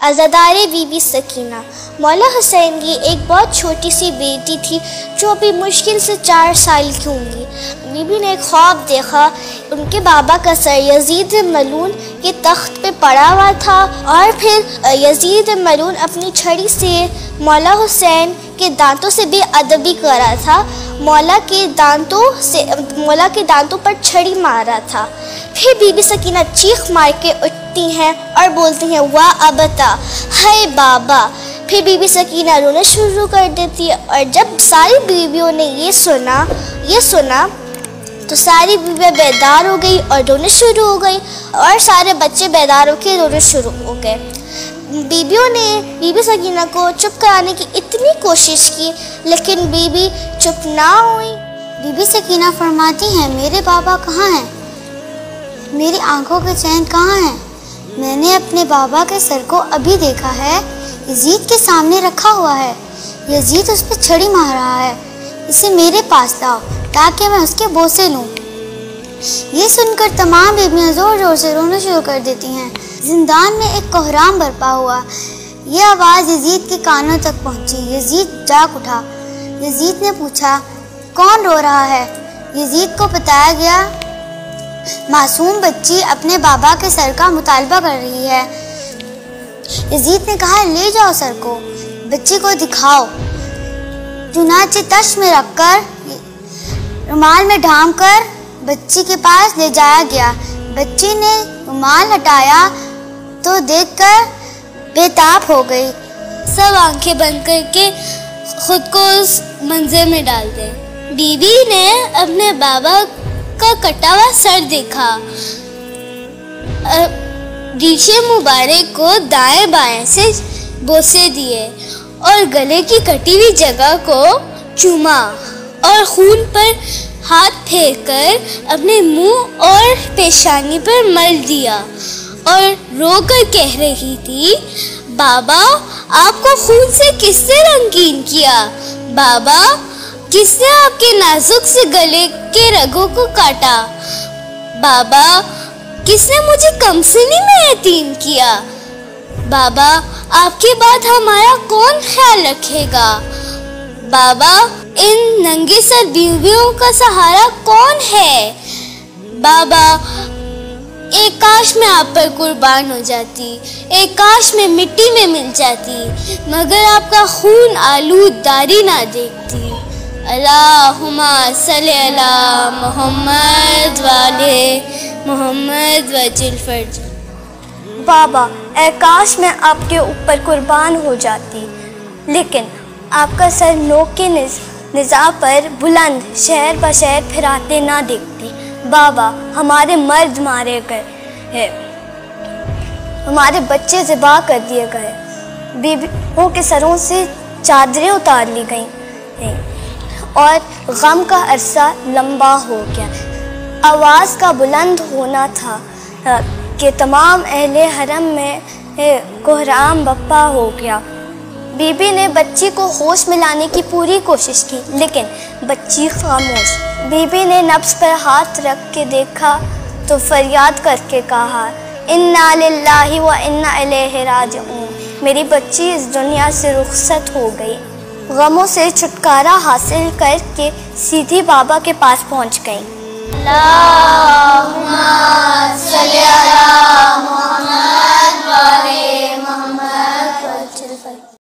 अज़ादारे बीबी सकीना। मौला हुसैन की एक बहुत छोटी सी बेटी थी जो अभी मुश्किल से 4 साल की होंगी। बीबी ने ख्वाब देखा, उनके बाबा का सर यजीद मलून के तख्त पे पड़ा हुआ था और फिर यजीद मलून अपनी छड़ी से मौला हुसैन के दांतों से बेअदबी कर रहा था। मौला के दांतों पर छड़ी मार रहा था। फिर बीबी सकीना चीख मार के उठती हैं और बोलती हैं, वाह अबता, हाय बाबा। फिर बीबी सकीना रोना शुरू कर देती है और जब सारी बीवियों ने ये सुना तो सारी बीवियाँ बेदार हो गई और रोना शुरू हो गई और सारे बच्चे बेदार होकर रोना शुरू हो गए। बीवियों ने बीबी सकीना को चुप कराने की इतनी कोशिश की लेकिन बीबी चुप ना हुई। बीबी सकीना फरमाती हैं, मेरे बाबा कहाँ हैं? मेरी आंखों का चैन कहाँ है? मैंने अपने बाबा के सर को अभी देखा है, यजीद के सामने रखा हुआ है। यजीद उस पर छड़ी मार रहा है। इसे मेरे पास लाओ ताकि मैं उसके बोसे लूँ। ये सुनकर तमाम बीवियाँ जोर जोर से रोना शुरू कर देती हैं। जिंदान में एक कोहराम बरपा हुआ। यह आवाज़ यजीद के कानों तक पहुँची। यजीद जाग उठा। यजीद ने पूछा, कौन रो रहा है? यजीद को बताया गया, मासूम बच्ची अपने बाबा के सर का मुतालबा कर रही है। यजीद ने कहा, ले जाओ सर को, बच्ची को दिखाओ। चुनाचे तश में रखकर रुमाल में ढांप कर बच्ची के पास ले जाया गया। बच्ची ने रुमाल हटाया तो देखकर बेताब हो गई। सब आंखें बंद करके खुद को उस मंजर में डाल दे। बीबी ने अपने बाबा का कटा हुआ सर देखा। रीशे मुबारक को दाएं बाएं से बोसे दिए और गले की कटी हुई जगह को चूमा और खून पर हाथ फेर कर अपने मुंह और पेशानी पर मल दिया और रोकर कह रही थी, बाबा आपको खून से किसने रंगीन किया? बाबा किसने आपके नाजुक से गले के रगों को काटा? बाबा किसने मुझे कमसिनी में यतीम किया? बाबा आपके बाद हमारा कौन ख्याल रखेगा? बाबा इन नंगे सर बीवियों का सहारा कौन है? बाबा एक काश में आप पर कुर्बान हो जाती, एक काश में मिट्टी में मिल जाती, मगर आपका खून आलूद दारी ना देखती। अल्लाहुम्मा सल्ली अला मोहम्मद वाले मोहम्मद वजिल फर्ज। बाबा ए काश मैं आपके ऊपर कुर्बान हो जाती, लेकिन आपका सर नोक के निज़ा पर बुलंद शहर ब शहर फिराते ना देखती। बाबा हमारे मर्द मारे गए हैं, हमारे बच्चे ज़िबा कर दिए गए, बीवियों के सरों से चादरें उतार ली गई और गम का अरसा लंबा हो गया। आवाज़ का बुलंद होना था कि तमाम अहले हरम में कोहराम बप्पा हो गया। बीबी ने बच्ची को होश में लाने की पूरी कोशिश की लेकिन बच्ची खामोश। बीबी ने नब्ज़ पर हाथ रख के देखा तो फरियाद करके कहा, इन्ना लिल्लाहि व इन्ना इलैहि राजिऊन। मेरी बच्ची इस दुनिया से रुखसत हो गई। गमों से छुटकारा हासिल करके सीधी बाबा के पास पहुंच गई। अल्लाहुम्मा सल्ली अला